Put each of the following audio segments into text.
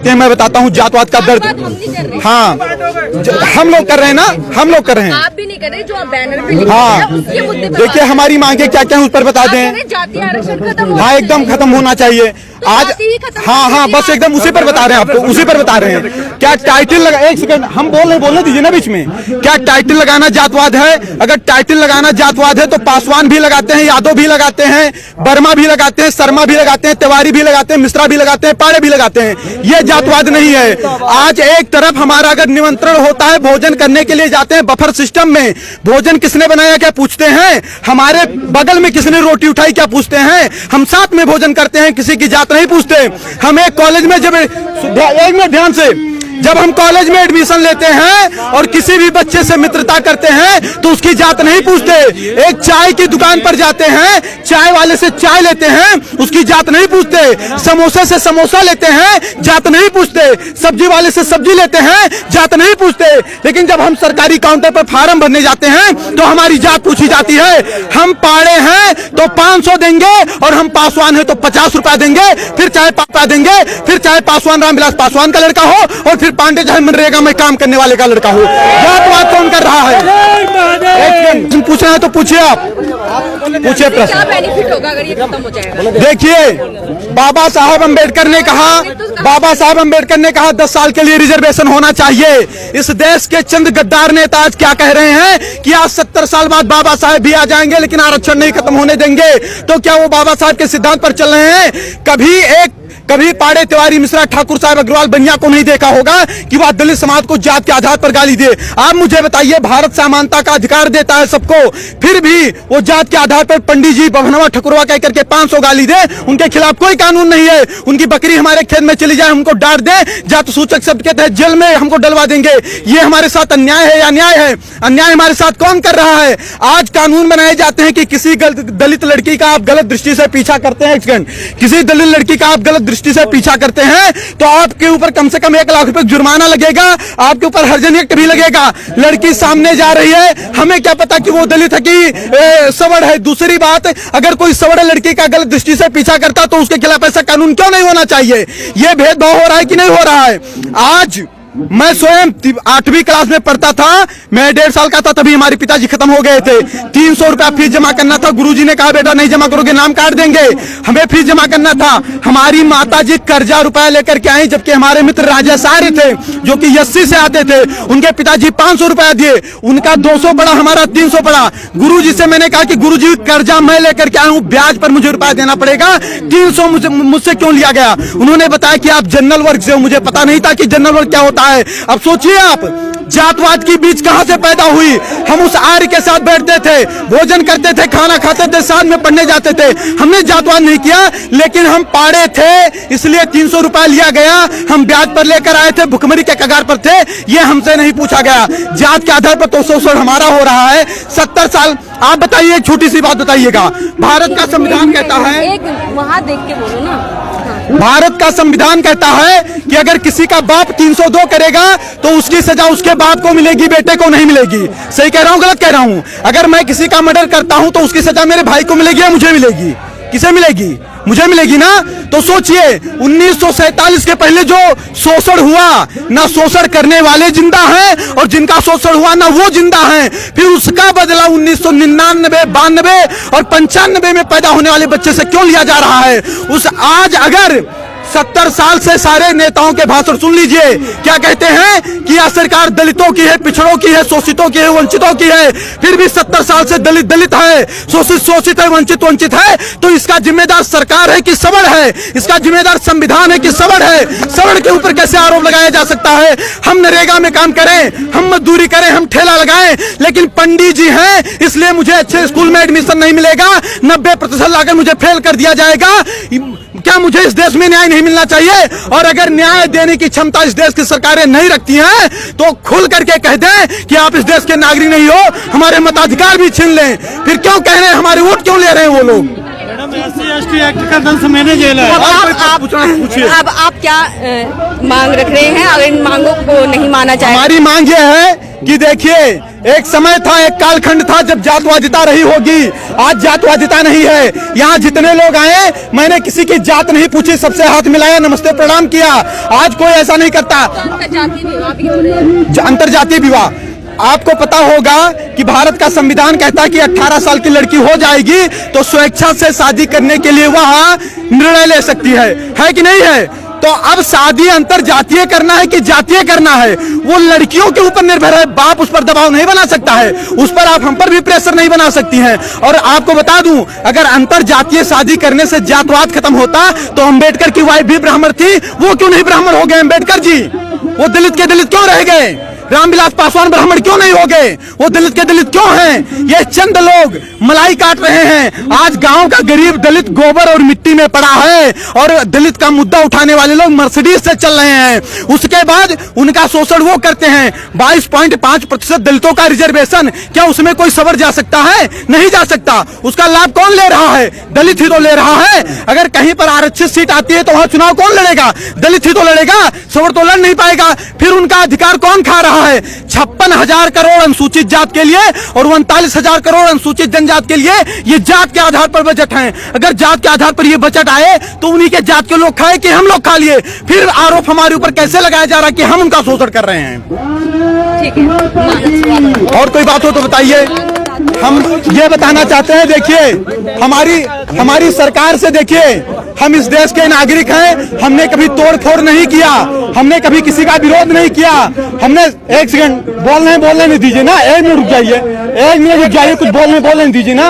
देखते हैं, मैं बताता हूँ जातवाद का दर्द। हाँ हम लोग कर रहे हैं ना, हम लोग कर रहे हैं, आप भी नहीं कर रहे, जो आप बैनर पे लिख हाँ रहे हैं, उसके मुद्दे पे देखिए हमारी मांगे क्या क्या है उस पर बता दें। जातीय आरक्षण खत्म, हाँ एकदम खत्म होना चाहिए आज। हाँ हाँ बस एकदम उसी पर बता रहे हैं आपको, उसी पर बता रहे हैं। क्या टाइटल लगा, एक सेकंड हम बोलने दीजिए ना बीच में। क्या टाइटल लगाना जातवाद है? अगर टाइटल लगाना जातवाद है तो पासवान भी लगाते हैं, यादव भी लगाते हैं, वर्मा भी लगाते हैं, शर्मा भी लगाते हैं, तिवारी भी लगाते हैं, मिश्रा भी लगाते हैं, पाड़े भी लगाते हैं। ये जातवाद नहीं है। आज एक तरफ हमारा अगर निमंत्रण होता है, भोजन करने के लिए जाते हैं बफर सिस्टम में, भोजन किसने बनाया क्या पूछते हैं, हमारे बगल में किसने रोटी उठाई क्या पूछते हैं, हम साथ में भोजन करते हैं, किसी की जात नहीं पूछते। हम एक कॉलेज में जब एक मिनट ध्यान से, जब हम कॉलेज में एडमिशन लेते हैं और किसी भी बच्चे से मित्रता करते हैं तो उसकी जात नहीं पूछते। एक चाय की दुकान पर जाते हैं, चाय वाले से चाय लेते हैं, उसकी जात नहीं पूछते। समोसे से समोसा लेते हैं, जात नहीं पूछते। सब्जी वाले से सब्जी लेते हैं, जात नहीं पूछते। लेकिन जब हम सरकारी काउंटर पर फार्म भरने जाते हैं तो हमारी जात पूछी जाती है। हम पाड़े हैं तो 500 देंगे और हम पासवान है तो 50 रुपया देंगे, फिर चाहे पापा देंगे, फिर चाहे पासवान रामविलास पासवान का लड़का हो और फिर पांडे चाहे मनरेगा में काम करने वाले का लड़का हो। जातवाद कौन कर रहा है? पूछना है तो पूछिए, आप पूछिए प्रश्न। क्या बेनिफिट होगा अगर ये खत्म हो जाएगा? देखिए बाबा साहब अंबेडकर ने कहा 10 साल के लिए रिजर्वेशन होना चाहिए। इस देश के चंद गद्दार नेता आज क्या कह रहे हैं कि आज 70 साल बाद बाबा साहब भी आ जाएंगे लेकिन आरक्षण नहीं खत्म होने देंगे। तो क्या वो बाबा साहब के सिद्धांत पर चल रहे हैं? कभी पाड़े तिवारी मिश्रा ठाकुर साहब अग्रवाल बनिया को नहीं देखा होगा कि वह दलित समाज को जात के आधार पर गाली दे। आप मुझे बताइए, भारत समानता का अधिकार देता है सबको, फिर भी वो जात के आधार पर पंडित जी बभनवा ठकुरवा कह करके 500 गाली दे, उनके खिलाफ कोई कानून नहीं है। उनकी बकरी हमारे खेत में चली जाए हमको डांट दे, जात सूचक शब्द के तहत जेल में हमको डलवा देंगे। ये हमारे साथ अन्याय है या न्याय है? अन्याय हमारे साथ कौन कर रहा है? आज कानून बनाए जाते हैं कि किसी दलित लड़की का आप गलत दृष्टि से पीछा करते हैं, किसी दलित लड़की का आप गलत दृष्टि से पीछा करते हैं तो आपके ऊपर कम से कम 1 लाख रुपए जुर्माना लगेगा, आपके ऊपर हर्जन एक्ट भी लगेगा। लड़की सामने जा रही है, हमें क्या पता कि वो दलित है कि सवर्ण है। दूसरी बात, अगर कोई सवर्ण लड़की का गलत दृष्टि से पीछा करता तो उसके खिलाफ ऐसा कानून क्यों नहीं होना चाहिए? ये भेदभाव हो रहा है कि नहीं हो रहा है? आज मैं स्वयं 8वीं क्लास में पढ़ता था, मैं 1.5 साल का था तभी हमारे पिताजी खत्म हो गए थे। 300 रुपया फीस जमा करना था, गुरुजी ने कहा बेटा नहीं जमा करोगे नाम काट देंगे। हमें फीस जमा करना था। हमारी माताजी कर्जा रुपया लेकर के आई, जबकि हमारे मित्र राजा सारे थे जो कि 80 से आते थे, उनके पिताजी 500 रुपया दिए, उनका 200 पड़ा, हमारा 300 पड़ा। गुरुजी से मैंने कहा कि गुरुजी कर्जा मैं लेकर के आया हूँ, ब्याज पर मुझे रुपया देना पड़ेगा, 300 मुझसे क्यों लिया गया? उन्होंने बताया कि आप जनरल वर्ग से हो। मुझे पता नहीं था कि जनरल वर्ग क्या होता है। अब सोचिए आप, जातवाद की बीज कहां से पैदा हुई? हम उस आर्य के साथ बैठते थे, भोजन करते थे, खाना खाते थे, साथ में पढ़ने जाते थे। हमने जातवाद नहीं किया, लेकिन हम पाड़े थे इसलिए 300 रुपया लिया गया, हम ब्याज पर लेकर आए थे, भुखमरी के कगार पर थे, ये हमसे नहीं पूछा गया। जात के आधार पर तो शोषण हमारा हो रहा है 70 साल। आप बताइए, एक छोटी सी बात बताइएगा, भारत का संविधान कहता है, वहां देख के बोलो ना, भारत का संविधान कहता है कि अगर किसी का बाप 302 करेगा तो उसकी सजा उसके बाप को मिलेगी, बेटे को नहीं मिलेगी। सही कह रहा हूं, गलत कह रहा हूं? अगर मैं किसी का मर्डर करता हूं तो उसकी सजा मेरे भाई को मिलेगी या मुझे मिलेगी? किसे मिलेगी? मुझे मिलेगी ना। तो सोचिए 1947 के पहले जो शोषण हुआ, ना शोषण करने वाले जिंदा हैं और जिनका शोषण हुआ ना वो जिंदा हैं। फिर उसका बदला 1999, 92 और 95 में पैदा होने वाले बच्चे से क्यों लिया जा रहा है? आज अगर 70 साल से सारे नेताओं के भाषण सुन लीजिए, क्या कहते हैं कि यह सरकार दलितों की है, पिछड़ों की है, शोषितों की है, वंचितों की है। फिर भी 70 साल से दलित दलित है, शोषित शोषित है, वंचित वंचित है। तो इसका जिम्मेदार सरकार है कि सवर्ण है? इसका जिम्मेदार संविधान है कि सवर्ण है? सवर्ण के ऊपर कैसे आरोप लगाया जा सकता है? हम नरेगा में काम करें, हम मजदूरी करें, हम ठेला लगाएं, लेकिन पंडित जी हैं इसलिए मुझे अच्छे स्कूल में एडमिशन नहीं मिलेगा, 90% लाकर मुझे फेल कर दिया जाएगा। क्या मुझे इस देश में न्याय नहीं मिलना चाहिए? और अगर न्याय देने की क्षमता इस देश की सरकारें नहीं रखती हैं तो खुल करके कह दें कि आप इस देश के नागरिक नहीं हो, हमारे मताधिकार भी छीन लें। फिर क्यों कह रहे हैं, हमारे वोट क्यों ले रहे हैं वो लोग? SC/ST एक्ट का दंश मैंने झेला है। अब आप क्या मांग रख रहे हैं? अगर इन मांगों को नहीं माना जाए, हमारी मांग ये है कि देखिए, एक समय था, एक कालखंड था जब जातवादिता रही होगी। आज जातवादिता नहीं है। यहाँ जितने लोग आए, मैंने किसी की जात नहीं पूछी, सबसे हाथ मिलाया, नमस्ते प्रणाम किया। आज कोई ऐसा नहीं करता। अंतरजातीय विवाह, आपको पता होगा कि भारत का संविधान कहता है कि 18 साल की लड़की हो जाएगी तो स्वेच्छा से शादी करने के लिए वह निर्णय ले सकती है कि नहीं है? तो अब शादी अंतरजातीय करना है कि जातीय करना है, वो लड़कियों के ऊपर निर्भर है। बाप उस पर दबाव नहीं बना सकता है, उस पर आप हम पर भी प्रेशर नहीं बना सकती हैं। और आपको बता दूं, अगर अंतरजातीय शादी करने से जातवाद खत्म होता तो अम्बेडकर की वाइफ भी ब्राह्मण थी, वो क्यों नहीं ब्राह्मण हो गए अम्बेडकर जी? वो दलित के दलित क्यों रह गए? रामविलास पासवान ब्राह्मण क्यों नहीं हो गए? वो दलित के दलित क्यों हैं? ये चंद लोग मलाई काट रहे हैं। आज गांव का गरीब दलित गोबर और मिट्टी में पड़ा है और दलित का मुद्दा उठाने वाले लोग मर्सिडीज से चल रहे हैं। उसके बाद उनका शोषण वो करते हैं। 22.5% दलितों का रिजर्वेशन, क्या उसमें कोई सवर जा सकता है? नहीं जा सकता। उसका लाभ कौन ले रहा है? दलित ही तो ले रहा है। अगर कहीं पर आरक्षित सीट आती है तो वहां चुनाव कौन लड़ेगा? दलित ही तो लड़ेगा, सवर तो लड़ नहीं पाएगा। फिर उनका अधिकार कौन खा रहा है? 56,000 करोड़ अनुसूचित जात के लिए और 39,000 करोड़ अनुसूचित जनजात के लिए ये जात के आधार पर बजट है। अगर जात के आधार पर ये बजट आए तो उन्हीं के जात के लोग खाए कि हम लोग खा लिए? फिर आरोप हमारे ऊपर कैसे लगाया जा रहा है कि हम उनका शोषण कर रहे हैं? ठीक है, और कोई बात हो तो बताइए। हम ये बताना चाहते हैं, देखिए, हमारी सरकार से देखिए, हम इस देश के नागरिक हैं। हमने कभी तोड़ फोड़ नहीं किया, हमने कभी किसी का विरोध नहीं किया। हमने एक सेकंड बोलने नहीं दीजिए ना, 1 मिनट रुक जाइए, 1 मिनट रुक जाइए, कुछ बोलने नहीं दीजिए ना।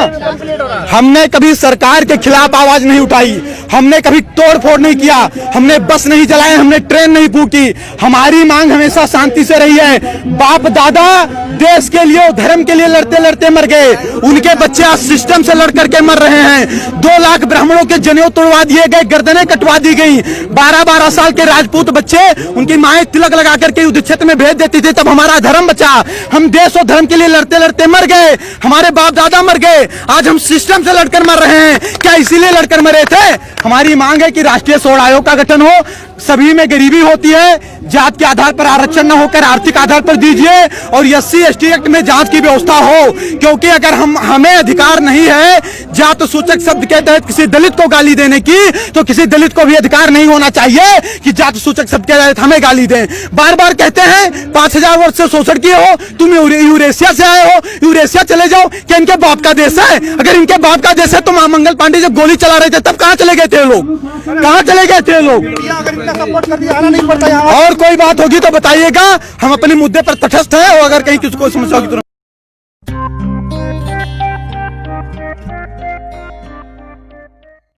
हमने कभी सरकार के खिलाफ आवाज नहीं उठाई, हमने कभी तोड़ फोड़ नहीं किया, हमने बस नहीं चलाए, हमने ट्रेन नहीं फूकी। हमारी मांग हमेशा शांति से रही है। बाप दादा देश के लिए, धर्म के लिए लड़ते लड़ते मर गए, उनके बच्चे आज सिस्टम से लड़ करके मर रहे हैं। 2 लाख ब्राह्मणों के जनेऊ तोड़वा दिए गए, गर्दनें कटवा दी गई। 12-12 साल के राजपूत बच्चे, उनकी माएं तिलक लगा करके युद्ध क्षेत्र में भेज देती थी, तब हमारा धर्म बचा। हम देश और धर्म के लिए लड़ते लड़ते मर गए, हमारे बाप दादा मर गए, आज हम सिस्टम से लड़कर मर रहे हैं। क्या इसीलिए लड़कर मरे थे? हमारी मांग है कि राष्ट्रीय स्वर्ण आयोग का गठन हो। सभी में गरीबी होती है, जात के आधार पर आरक्षण न होकर आर्थिक आधार पर दीजिए और SC/ST एक्ट में जांच की व्यवस्था हो। क्योंकि अगर हमें अधिकार नहीं है जात सूचक शब्द के तहत किसी दलित को गाली देने की, तो किसी दलित को भी अधिकार नहीं होना चाहिए कि जात सूचक शब्द के तहत हमें गाली दें। बार बार कहते हैं 5000 वर्ष से शोषण किए हो, तुम यूरेशिया से आए हो, यूरेशिया चले जाओ। क्या इनके बाप का देश है? अगर इनके बाप का देश है तो मंगल पांडे जब गोली चला रहे थे तब कहाँ चले गए थे लोग? कहाँ चले गए थे लोग? सपोर्ट कर दिया, आना नहीं पड़ता यहाँ। और कोई बात होगी तो बताइएगा, हम अपने मुद्दे पर तटस्थ हैं और अगर कहीं किसी को समस्या होगी तो